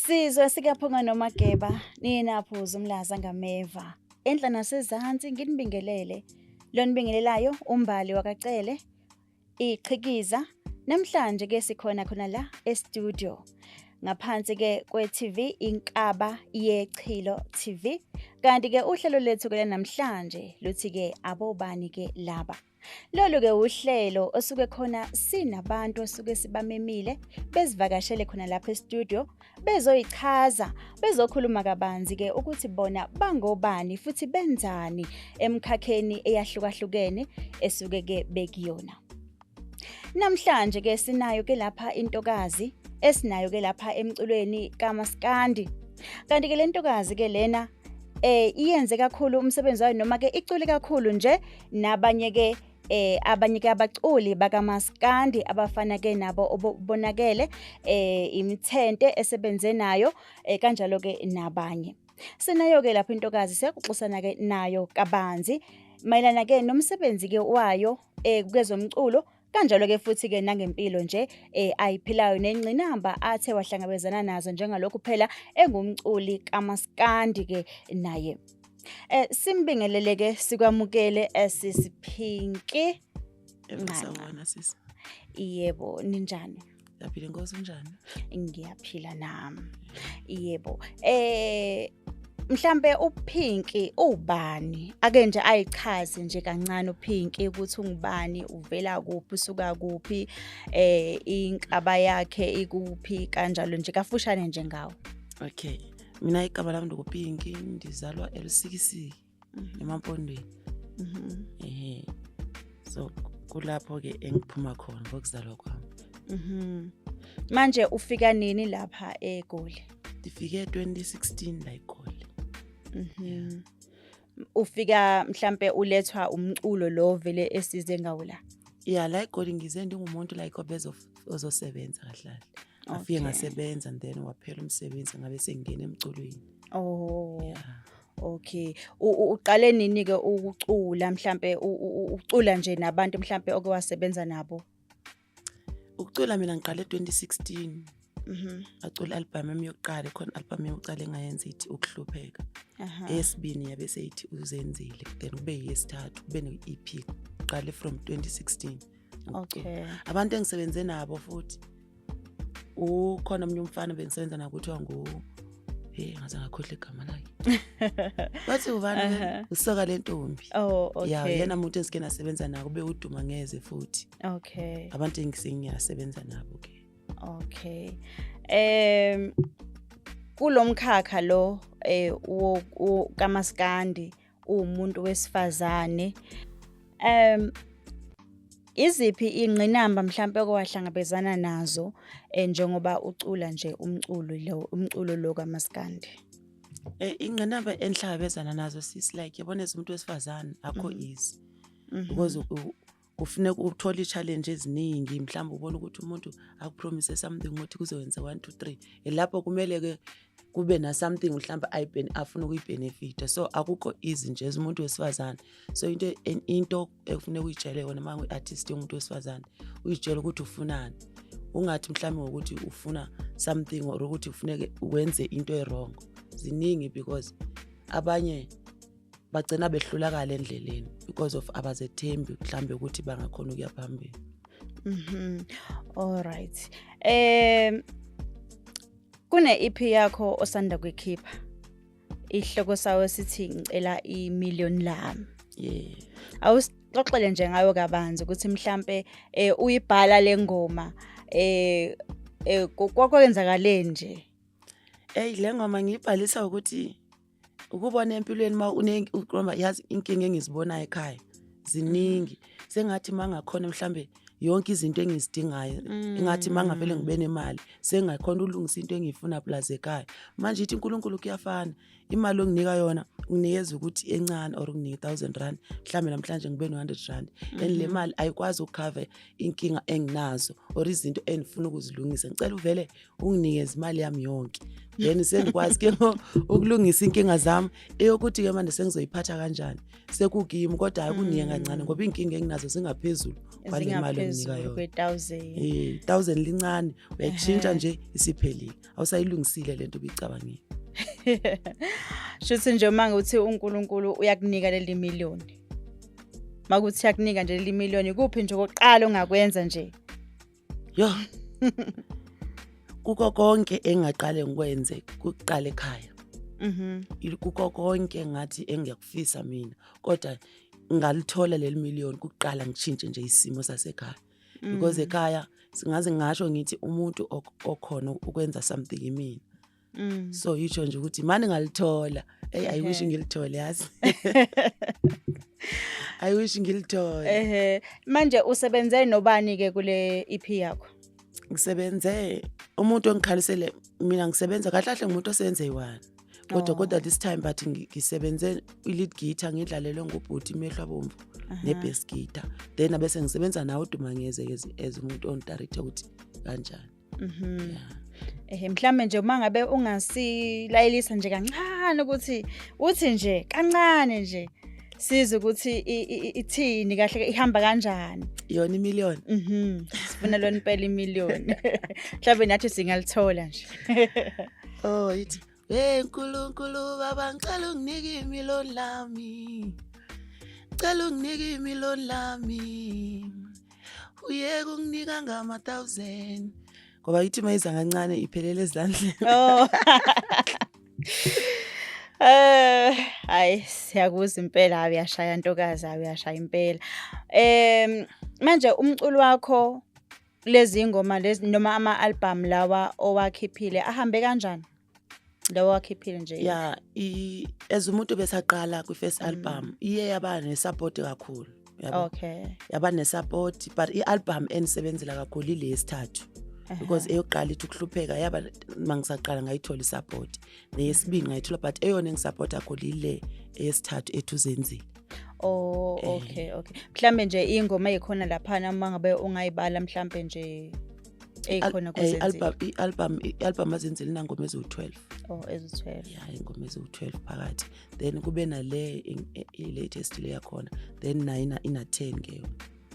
Sizwe sikaphunga nomageba, ninaphuza umlaza ngameva. Endla nasezansi nginibingelele. Lo nibingelelayo umbali wakacele, iqhikiza. Namhlanje ke sikhona khona la e-studio. Ngaphansi ke kwe-TV Inkaba Yechilo TV. Kanti ke uhlelo lethu ke namhlanje luthi ke abobani ke laba. Lolu ke uhlelo osuke khona sinabantu osuke sibamemile bezivakashele khona lapha e-studio bezoyichaza bezokhuluma kabanzi ke ukuthi bona bangobani futhi benzani emkhakheni eyahlukahlukene esuke ke bekuyona. Namhlanje ke sinayo ke lapha intokazi esinayo ke lapha emculweni kaMaskandi. Kanti ke lentokazi ke lena iyenze kakhulu umsebenzi wayo noma ke icule kakhulu nje nabanye ke abanye ke abaculi bakaMaskandi abafana ke nabo obonakele imithente esebenze nayo kanjalo ke nabanye. Sinayo ke lapha intokazi siyaxoxisana ke nayo kabanzi mayelana ke nomsebenzi ke wayo kwezomculo kanjalo ke futhi ke nangempilo nje ayiphilayo nengcinamba athe wahlangabezana nazo njengalokhu phela engumculi kaMaskandi ke naye. Simbingelele ke sikwamukele sisiphinki Sawona sisi. Yebo ninjani? Yaphila Nkosi unjani? Ngiyaphila nami. Yebo. Mhlambe uPhinki ubani? Ake nje ayichaze nje kancane uPhinki ukuthi ungubani, uvela kuphi, usuka kuphi, inkaba yakhe ikuphi kanjalo nje kafushane nje ngawo. Okay. Mina igama lami nguPhinki, ndizalwa eLusikisi eMampondweni. So kulapho ke engiphuma khona ngokuzalwa kwami. Manje ufika nini lapha eGoli? Ndifike 2016 la eGoli. Ufika mhlambe ulethwa umculo lo vele esize ngawo la. Yeah, la eGoli ngize ndingumuntu like ozosebenza kahle. Afike ngasebenza and then waphela umsebenzi ngabe sengena emculweni. Oh. Yeah. Okay. Uqale nini ke ukucula mhlambe ucula nje nabantu mhlambe okwasebenza nabo? Ukucula mina ngiqale 2016. Acula album yami yokuqala khona album yokuqala engayenza ithi ukuhlupheka. Eyesibini yabe seyithi uzenzile then kube yesithathu kube ne-EP qale from 2016. Okay. Abantu engisebenze nabo futhi ukhona umunye umfana bengisebenza naye kuthiwa ngaze ngakhohle igama lakhe. Bathi ubani usoka lentombi. Oh, okay. Yeah, yena umuntu esike nasebenza naye kube uduma ngeze futhi. Okay. Abantu engisengiyasebenza nabo ke. Okay. Kulomkhakha lo kaMaskandi umuntu wesifazane. Iziphi ingqinamba mhlambe okwahlangabezana nazo njengoba ucula nje umculo lo kaMaskandi? Ingqinamba enhlangabezana nazo sisi like yabona umuntu wesifazane akho easy. Because kufuneka uthola i-challenge eziningi mhlawumbe ubona ukuthi umuntu akupromise something ukuthi kuzowenza 1 2 3 lapho kumele ke kube na something mhlawumbe afuna ukuyibenefita so akukho easy nje umuntu wesifazane so into ekufuneka uyitshele yona uma uyi-artist yomuntu wesifazane uyitshela ukuthi ufunani ungathi mhlawumbe ngokuthi ufuna something or ukuthi ufuneke wenze into e-wrong ziningi because abanye bagcina behlulakala endleleni because of abazethembi mhlambe ukuthi bangakhona ukuya phambili. All right. Kune EP yakho osanda kuyikhipha. Ihloko sawo sithi ngicela i-million lami. Yeah. Awusixoxele nje ngayo kabanzi ukuthi mhlambe uyibhala lengoma kwakwenzakaleni nje. Le ngoma ngiyibhalisa ukuthi ukubona empilweni uma yazi inkinga engizibona ekhaya ziningi sengathi mangakhona mhlambe yonke izinto engizidingayo ingathi mangavele ngibe nemali sengakhona ulungisa into engiyifuna plus ekhaya manje ithi uNkulunkulu kuyafana imali onginika yona unginikeza ukuthi encane or unginika 1000 rand mhlambe namhlanje ngibe no100 rand and le mali ayikwazi ukucover inkinga enginazo or izinto engifuna ukuzilungisa ngicela uvele unginikeze imali yami yonke then sengikwazi ke ukulungisa inkinga zami eyokuthi ke manje sengizoyiphatha kanjani sekugimi kodwa akunike kancane ngoba inkinga enginazo singaphezulu kwale mali enginika phezulu yona. 1000. 1000 lincane, uyayishintsha nje isiphelile. Awusayilungisile lento ubicabangile. Shuthi nje mangukuthi uNkulunkulu uyakunika leli miliyoni. Makuthi uyakunika nje leli miliyoni, kuphi nje okokuqala ongakwenza nje? Yo. Kuko konke engaqale ngikwenze kuqala ekhaya. Kuko konke ngathi engiyakufisa mina, kodwa ngalithola leli miliyoni kuqala ngishintshe nje isimo sasekhaya. Because ekhaya singaze ngasho ngithi umuntu okhona ukwenza something imina. So yisho nje ukuthi manje ngalithola. I wish ngilithole yazi. I wish ngilithole. Manje usebenze nobani ke kule EP yakho? Ngisebenze umuntu ongikhalisele mina ngisebenza kahle ngumuntu osebenze yiwani. Kodwa this time but ngisebenze lead guitar ngidlalelwe ngubhuti Mehlo Abomvu ne-bass guitar. Then abese ngisebenza nawe uDumangeze as umuntu on director ukuthi kanjani. Mhlambe nje uma ngabe ungasilayelisa nje kancane ukuthi uthi nje kancane nje siza ukuthi ithini kahle ihamba kanjani yona imiliyoni. Sifuna lona impela imiliyoni. Mhlambe nathi singalithola nje. Ithi Nkulunkulu baba ngicela unginike imiliyoni lami. Ngicela unginike imiliyoni lami. Uyeke unginika ngama-1000. Ngoba ithi mayiza kancane iphelele ezandleni. Hayi siyakuzwa impela uyashaya ntokazi uyashaya impela. Manje umculo wakho lezi ingoma lezi noma ama-album lawa owakhiphile ahambe kanjani? Lawa wakhiphile nje. Yeah, as umuntu besaqala kwi-first album iye yaba nesupport kakhulu. Okay. Yaba nesupport but i-album enisebenzela kakhulu ile yesithathu. Because eyokuqala ithi ukuhlupheka yaba mangisaqala ngayithola isupport. Neyesibili ngayithola but eyona engisupport kakhulu ile eyesithathu ethuzenzile. Okay. Mhlambe nje ingoma eyikhona lapha noma ngabe ungayibala mhlambe nje eyikhona kuzenzile. I-album azenzile nangoma ezu-12. Ezu-12. Yeah, ingoma ezu-12 phakathi. Then kube nale i-latest le yakhona. Then nayo ina-10 ke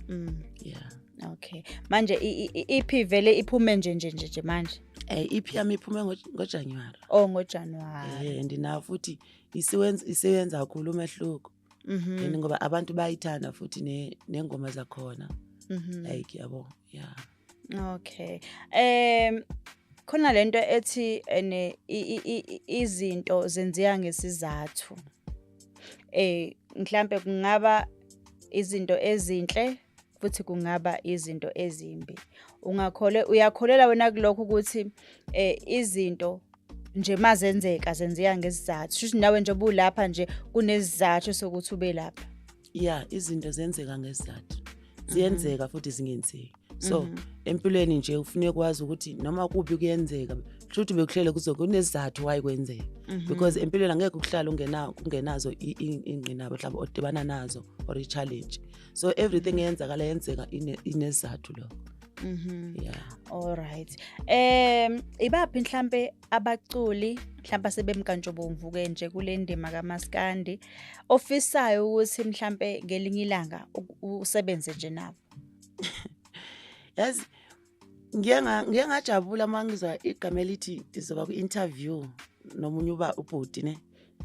yona. Yeah. Okay. Manje i-EP vele iphume nje manje. I-EP yami iphume ngoJanuary. ngoJanuary. And na futhi isebenza kakhulu umehluko. And ngoba abantu bayithanda futhi nengoma zakhona. Like yabo. Yeah. Okay. Khona lento ethi izinto zenziwa ngesizathu. Mhlambe kungaba izinto ezinhle futhi kungaba izinto ezimbi. Uyakholela wena kulokho ukuthi izinto nje mazenzeka zenziwa ngesizathu. Shuthi nawe nje bulapha nje kunesizathu sokuthi ube lapha. Yeah, izinto zenzeka ngesizathu. Ziyenzeka futhi zingenzeki. So empilweni nje ufune kwazi ukuthi noma kuphi kuyenzeka futhi bekuhlele kunesizathu why kwenzeka. Because empilweni angeke ukuhlala ungenazo ingqinamba mhlawumbe odibana nazo or i-challenge. So everything yenzeka inesizathu lo. Yeah. All right. Ibaphi mhlambe abaculi mhlambe sebemkantshobomvu ke nje kule ndima kaMaskandi ofisayo ukuthi mhlambe ngelinye ilanga usebenze nje nabo? Yazi ngiye ngajabula mangizwa igama elithi dizoba ku-interview nomunye ubhuti ne.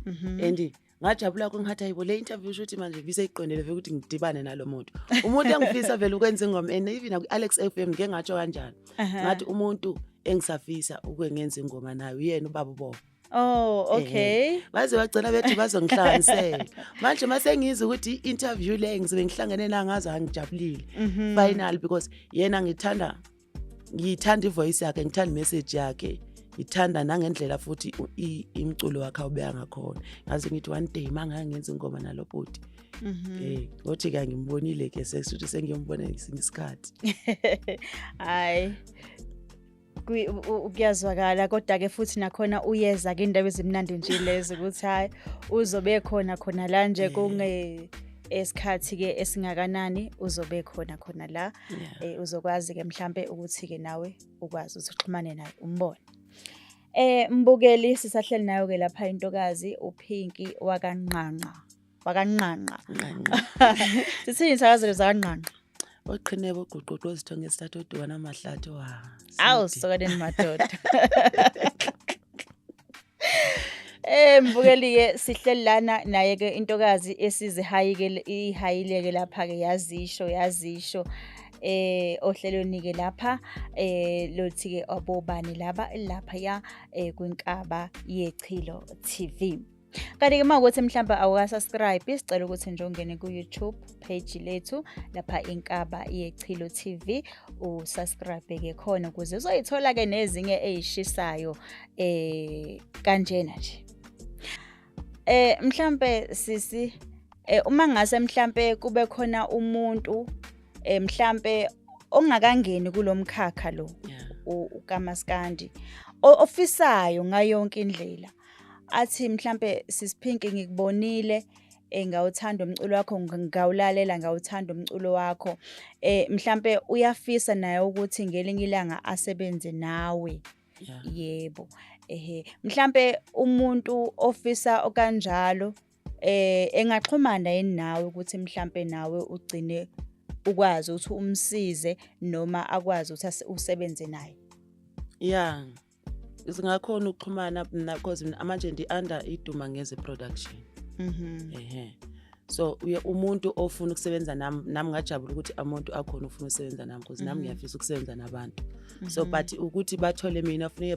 And ngajabula kungathi ayibo le interview shothi manje biseyiqondele vele ukuthi ngidibane nalo muntu. Umuntu engifisa vele ukwenza ingoma and even ku Alex FM ngeke ngatsho kanjani. Ngathi umuntu engisafisa ukwenza ingoma nayo uyena ubaba Bobo. Okay. Baze bagcina bethi bazongihlanganisela. Manje mase ngizwe ukuthi i-interview le ngizobe ngihlangene nayo ngazo angijabulile. Final because yena ngithanda ivoice yakhe, ngithanda message yakhe. Ngithanda nangendlela futhi imculo wakhe awubeka ngakhona. Ngaze ngithi one day manga ngenza ingoma nalo bhuti. Ngothi ke ngimbonile ke sekuthi sengiyombona ngesikhathi. Hayi. Kuyazwakala kodwa ke futhi nakhona uyeza ke indaba ezimnandi nje lezi ukuthi hayi uzobe khona la nje kunge esikhathi ke esingakanani uzobe khona la. Uzokwazi ke mhlambe ukuthi ke nawe ukwazi ukuxhumana naye umbone. Mbukeli sisahleli nayo ke lapha intokazi uPinky wakanqanqa. Sithini isakazelo zakanqanqa? oqhine boguquqo izithonge esithatha oduka namahlathi Awu sokaneni madoda. Mbukeli-ke sihleli lana naye-ke intokazi ihayileke lapha-ke yazisho ohlelweni-ke lapha lothi-ke obobani lapha kwinkaba yeChilo TV. Kanti-ke mawukuthi mhlawumbe awuka-subscribe sicela ukuthi nje ungene ku-YouTube page lethu lapha inkaba yeChilo TV usubscribe-ke khona ukuze uzoyithola-ke nezinye ey'shisayo kanjena nje. Mhlambe sisi uma ngase mhlambe kube khona umuntu mhlambe ongakangeni kulomkhakha lo uKamaskandi ofisayo ngayonke indlela athi mhlambe sisiphinki ngikubonile ngawuthanda umculo wakho ngawulalela ngawuthanda umculo wakho mhlambe uyafisa naye ukuthi ngelinye ilanga asebenze nawe. Yebo. Mhlambe umuntu ofisa okanjalo engaxhumana yini nawe ukuthi mhlambe nawe ugcine ukwazi ukuthi umsize noma akwazi ukuthi usebenze naye. Yeah. Singakhona ukuxhumana because manje ndi-under iDuma Ngeze production. So umuntu ofuna ukusebenza nami ngajabula ukuthi umuntu akhona ufuna ukusebenza nami because nami ngiyafisa ukusebenza nabantu. So but ukuthi bathole mina kufanele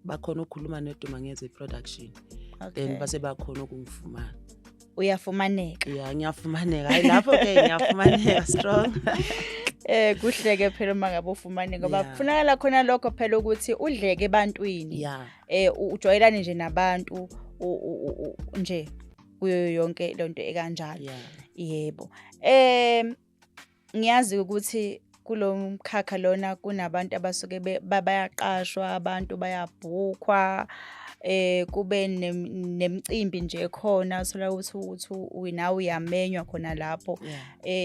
bakhona ukukhuluma neDuma Ngeze production. Then base bakhona ukungifumana. Uyafumaneka. Yeah, ngiyafumaneka. Hayi lapho ke ngiyafumaneka strong. Kuhleke phela uma ngabe ufumaneka ngoba kufunakala khona lokho phela ukuthi udleke ebantwini. Ujwayelane nje nabantu nje kuyo yonke lonto ekanjalo. Yebo. Ngiyazi ukuthi kulomkhakha lona kunabantu abasuke bayaqashwa, abantu bayabhukhwa kube nemicimbi nje khona uthola ukuthi nawe uyamenywa khona lapho.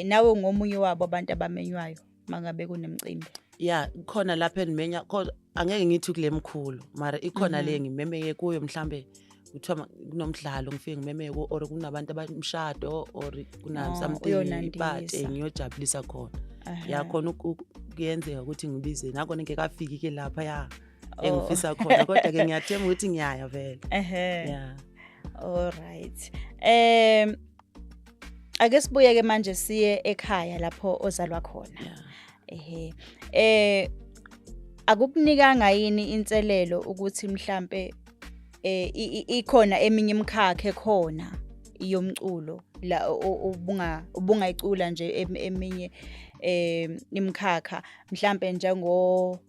Nawe ngomunye wabo abantu abamenywayo mangabe kunemicimbi. Khona lapha enimenya kodwa angeke ngithi kule mkhulu mara ikhona le ngimemeke kuyo mhlambe kuthiwa kunomdlalo ngifike ngimemeke or kunabantu abamshado or kuna something but ngiyojabulisa khona. Khona kuyenzeka ukuthi ngibize nakona ngekafiki ke lapha engifisa khona kodwa ke ngiyathemba ukuthi ngiyaya vele. All right. Ake sibuye ke manje siye ekhaya lapho ozalwa khona. Akukunikanga yini inselelo ukuthi mhlambe ikhona eminye imikhakha ekhona iyomculo la ubungayicula nje eminye imikhakha mhlambe njengo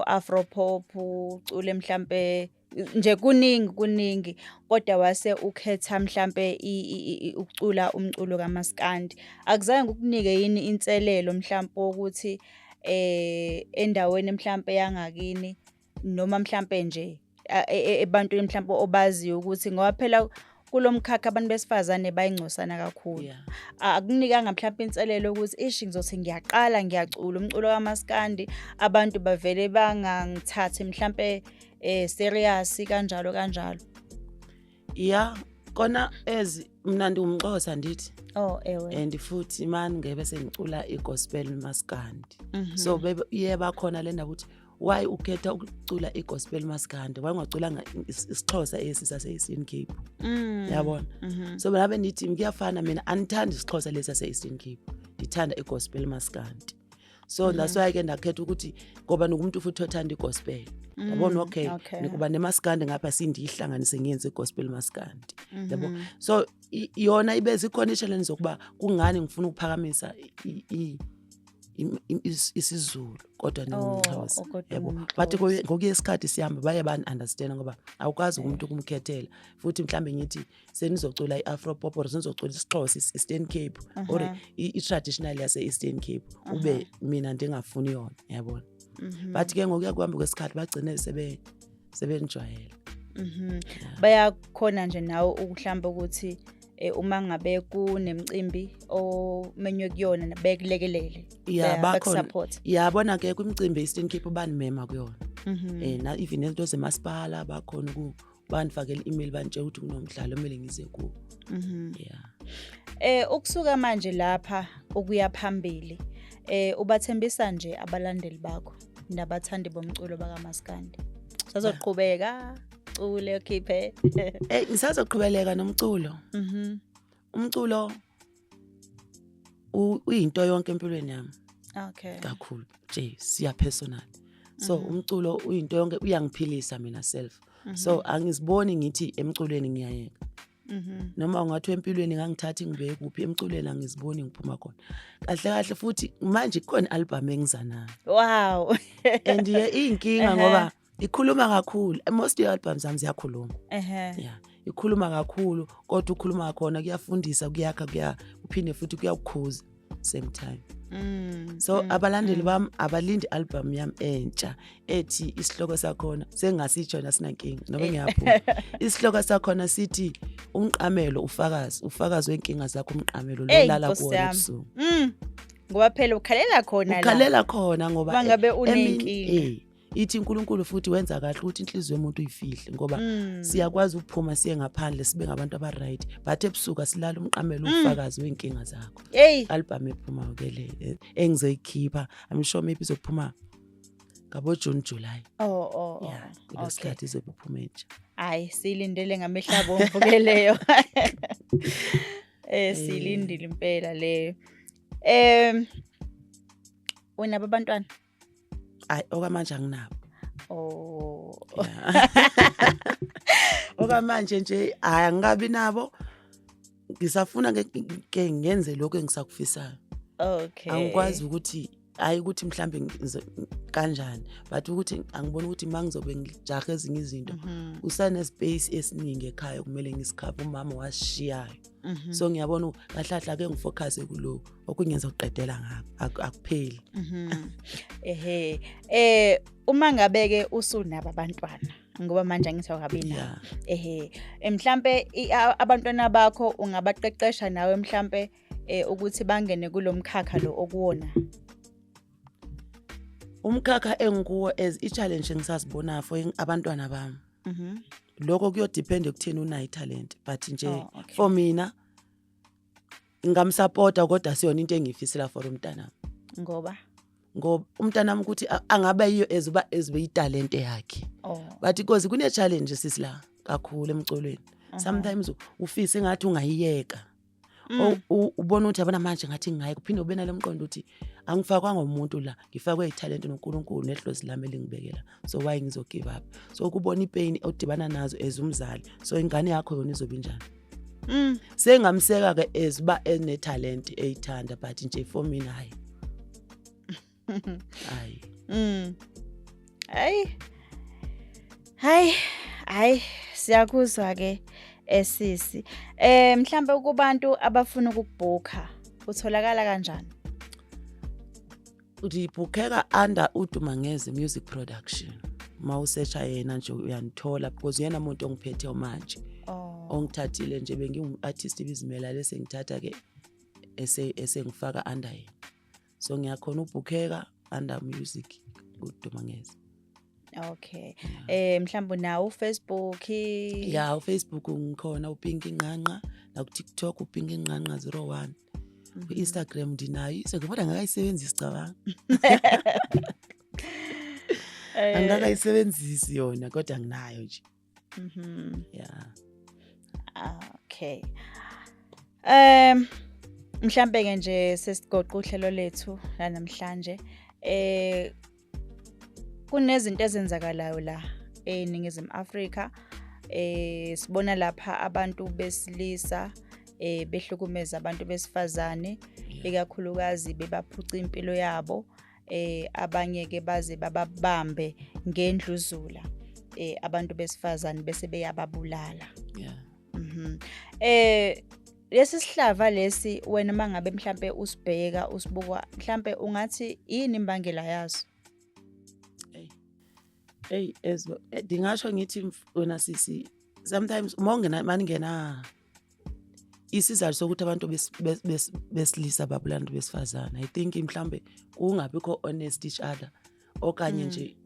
Afropop ucule mhlambe nje kuningi kodwa wase ukhetha mhlambe ukucula umculo kaMaskandi. Akuzange ukukunike yini inselelo mhlambe ukuthi endaweni mhlambe yangakini noma mhlambe nje ebantwini mhlambe obaziyo ukuthi ngoba phela kulomkhakha abantu besifazane bayingcosana kakhulu. Akunikanga mhlambe inselelo ukuthi ishi ngizothi ngiyaqala ngiyacula umculo kaMaskandi abantu bavele bangangithathi mhlambe serious kanjalo. Kona mina ndiwumXhosa ndithi. Ewe. And futhi manje ngebe sengicula igospel Maskandi. So yeba khona le ndaba ukuthi why ukhetha ukucula igospel Maskandi why ungaculanga isiXhosa esisase Eastern Cape. Yabona. So ngabe nithi ngiyafana mina anithandi isiXhosa lesase Eastern Cape ndithanda igospel Maskandi. So that's why ke ndakhetha ukuthi ngoba ngumuntu futhi othanda igospel. Yabona okay nikuba neMaskandi ngapha sindihlanganise ngiyenze igospel Maskandi. Yabo. So yona ibeze ikhona challenge zokuba kungani ngifuna ukuphakamisa isiZulu kodwa ngiXhosa. Yabo. But ngokuye isikhathi sihamba baye understand ngoba awukazi umuntu kumkhethela futhi mhlambe ngithi senizocula iAfropop or senizocula isiXhosa Eastern Cape or itraditional yase Eastern Cape ube mina ndingafuni yona. Yabona. But ke ngokuya kuhamba kwesikhathi bagcine sebenjwayela. Bayakhona nje nawe ukuhlamba ukuthi uma ngabe kunemicimbi omenywe kuyona bekulekelele. Bakusupport. Yabona ke kwimicimbi Eastern Cape bani mema kuyona. Na even into zemasipala bakhona bandifakela i-email bantshela ukuthi kunomdlalo kumele ngize kuwo. Ukusuka manje lapha ukuya phambili ubathembisa nje abalandeli bakho nabathandi bomculo bakaMaskandi. Sazoqhubeka ucule ukhiphe. Ngisazoqhubeleka nomculo. Umculo uyinto yonke empilweni yami. Okay. Kakhulu nje siya personal. So umculo uyinto yonke uyangiphilisa mina self. So angiziboni ngithi emculweni ngiyayeka. Noma ungathi empilweni ngangithatha ngibeke kuphi emculweni angiziboni ngiphuma khona. Kahle futhi manje kukhona album engizanayo. Wow. And inkinga ngoba ikhuluma kakhulu. Most albums zami ziyakhuluma. Yeah. Ikhuluma kakhulu kodwa ukhuluma ngakhona kuyafundisa kuyakha uphinde futhi kuyakukhuza same time. So abalandeli bami abalindi album yami entsha ethi isihloko sakhona sengasitsho nasinankinga noma ngiyaphuma. Isihloko sakhona sithi umqamelo ufakazi wenkinga zakho umqamelo lo lala kuwona ebusuku. Ngoba phela ukhalela khona la. Ukhalela khona ngoba mangabe unenkinga. Ithi uNkulunkulu futhi wenza kahle ukuthi inhliziyo yomuntu uyifihle ngoba siyakwazi ukuphuma siye ngaphandle sibe ngabantu aba-right but ebusuku silala umqamelo ufakazi wenkinga zakho. Album ephuma ke le engizoyikhipha I'm sure maybe izophuma ngabo June July. Yeah, kulesikhathi izophuma entsha. Hayi silindele ngamehla abomvu ke leyo. Silindile impela leyo. Unabo abantwana? Okwamanje anginabo. Okwamanje nje angabi nabo. Ngisafuna ke ngenze lokho engisakufisayo. Okay. Angikwazi ukuthi ukuthi mhlambe kanjani but ukuthi angibona ukuthi mangizobe ngijahe ezinye izinto usane space esiningi ekhaya kumele ngisikhaphe umama washiyayo. So ngiyabona kahlahla ke ngifocus kulo okunyenza uqedela ngakho akupheli. Uma ngabeke usunaba abantwana ngoba manje angithi awukabi nabo. Mhlambe abantwana bakho ungabaqeqesha nawe mhlambe ukuthi bangene kulomkhakha lo okuwona. Umkhakha engikuwo as i-challenge ngisasibona for abantwana bami. Lokho kuyodepend ekutheni unayo talent but nje for mina ngamsupporta kodwa siyona into engifisela for umntana. Ngoba umntana wami ukuthi angabe yiyo ezibe italent yakhe. But because kune challenge sisila kakhulu emculweni. Sometimes ufise ngathi ungayiyeka. Ubona ukuthi abana manje ngathi ngiyayeka kuphinde ube nalemqondo ukuthi angifakwanga umuntu la ngifakwe italent noNkulunkulu nehlozi lami elingibekela so why ngizo give up. So kubona ipain odibana nazo ezumzali so ingane yakho yona izobe njani. Sengamseka ke eziba ene talent eyithanda but nje for mina hayi siyakuzwa ke esisi. Mhlambe kubantu abafuna ukubhukha utholakala kanjani? Udibhukeka under uDumangeze Music Production. Mawusearcha yena nje uyanithola because yena umuntu ongiphethe manje. Ongithathile nje bengiwu-artist ibizimela lese ngithatha ke esengifaka under yena. So ngiyakhona ubhukeka under music uDumangeze. Okay. Mhlawumbe nawo Facebook. Yeah, Facebook ngikhona uPinky Nqanqa, na kuTikTok uPinky Nqanqa 01. Ku-Instagram ndinayo, kodwa ngakayisebenzisi cabanga. Angakayisebenzisi yona kodwa nginayo nje. Yeah. Okay. Mhlambe ke nje sesigoqa uhlelo lethu la namhlanje. Kunezinto ezenzakalayo la eNingizimu Afrika. Sibona lapha abantu besilisa behlukumeza abantu besifazane ikakhulukazi bebaphuca impilo yabo. Abanye ke baze bababambe ngendluzula abantu besifazane bese beyababulala. Lesi sihlava lesi wena mangabe mhlambe usibheka usibuka mhlambe ungathi yini imbangela yazo? Dingasho ngithi wena sisi sometimes mangena isizathu sokuthi abantu besilisa babulanda besifazana. I think mhlambe kungabikho honest each other okanye nje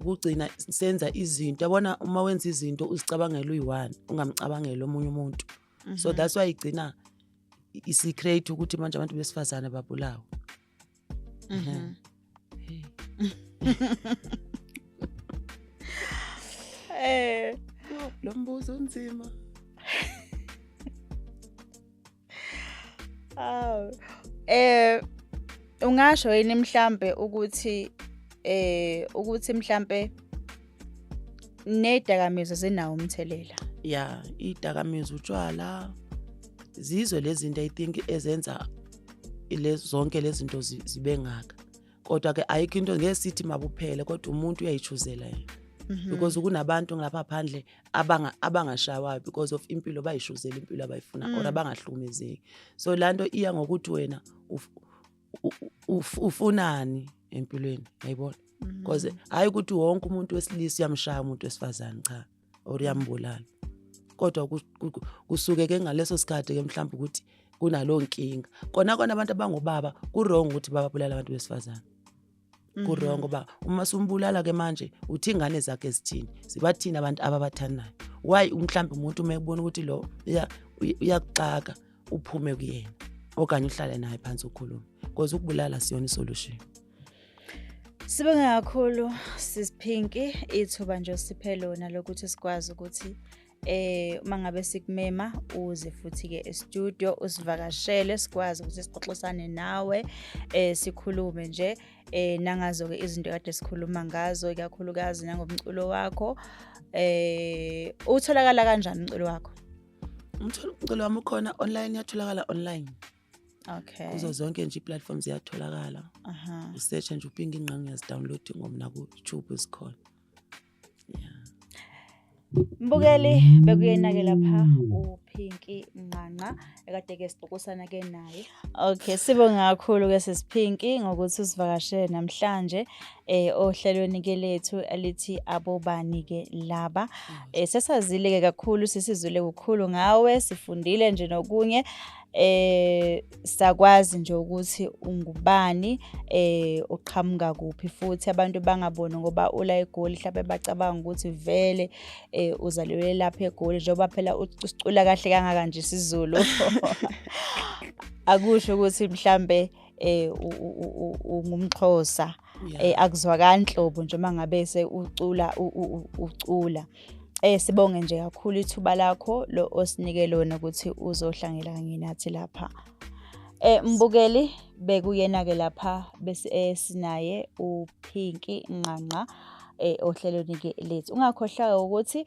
ukugcina senza izinto yabona uma wenza izinto uzicabangela uyi-one ungamcabangeli omunye umuntu so that's why igcina isi-create ukuthi manje abantu besifazane babulawa. Lo mbuzo unzima. Ungasho yini mhlambe ukuthi mhlambe nedakamizwa zinawo umthelela? Yeah, idakamizwa utshwala zizo lezi zinto I think ezenza zonke lezi zinto zibe ngaka. Kodwa ke ayikho into ngesithi mabuphele kodwa umuntu uyayichuzela yena. Because kunabantu ngapha phandle abangashawayo because of impilo bayishuzela impilo abayifuna or abangahlukumezeki. So lanto iya ngokuthi wena ufunani empilweni, yayibona? Because hayi ukuthi wonke umuntu wesilisa uyamshaya umuntu wesifazane cha or uyambulala. Kodwa kusuke ke ngaleso sikhathi ke mhlawumbe ukuthi kunalo nkinga. Kona abantu abangobaba ku-wrong ukuthi bababulala abantu besifazane. Ku-wrong ngoba uma sumbulala ke manje uthi ingane zakhe ezithini sibathina abantu ababathanayo. Why mhlawumbe umuntu uma ebona ukuthi lo uyakuxaka uphume kuyena okanye uhlale naye phansi ukhuluma because ukubulala siyona isolution. Sibonga kakhulu Sisiphinki ithuba nje osiphe lona lokuthi sikwazi ukuthi mangabe sikumema uze futhi ke e-studio usivakashele sikwazi ukuthi sixoxisane nawe sikhulume nje nangazo ke izinto kade sikhuluma ngazo ikakhulukazi nangomculo wakho. Utholakala kanjani umculo wakho? Umculo wami ukhona online, yatholakala online. Okay. Kuzo zonke nje i-platforms yatholakala. Usearch nje uPhinki Nqanqa uyazi-download ngomna ku-YouTube isikhona. Yeah. Mbukeli bekuyena-ke lapha uPhinki Nqanqa ekade ke sixoxisana ke naye. Okay, sibonga kakhulu ke Sisiphinki ngokuthi usivakashele namhlanje ohlelweni ke lethu alithi abobani ke laba. Sesazile ke kakhulu sisizwile ukukhulu ngawe sifundile nje nokunye sakwazi nje ukuthi ungubani uqhamuka kuphi futhi abantu bangaboni ngoba ula eGoli mhlawumbe bacabanga ukuthi vele uzalelwe lapha eGoli njengoba phela usicula kahle kangaka nje isiZulu akusho ukuthi mhlambe ungumXhosa akuzwakani nhlobo nje mangabe ucula sibonge nje kakhulu ithuba lakho lo osinike lona ukuthi uzohlangela kanye nathi lapha. Mbukeli bekuyena ke lapha bese sinaye uPhinki Nqanqa ohlelweni ke lethu. Ungakhohlwa ukuthi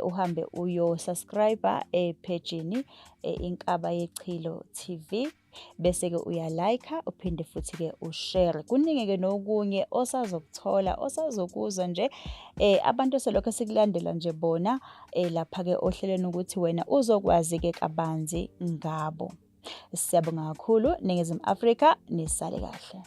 uhambe uyo subscriber page-ini Inkaba Yechilo TV bese ke uyalike uphinde futhi ke ushare. Kuningi ke nokunye osazokuthola osazokuzwa nje abantu selokho sikulandela nje bona lapha ke ohlelweni ukuthi wena uzokwazi ke kabanzi ngabo. Siyabonga kakhulu Ningizimu Afrika nisale kahle.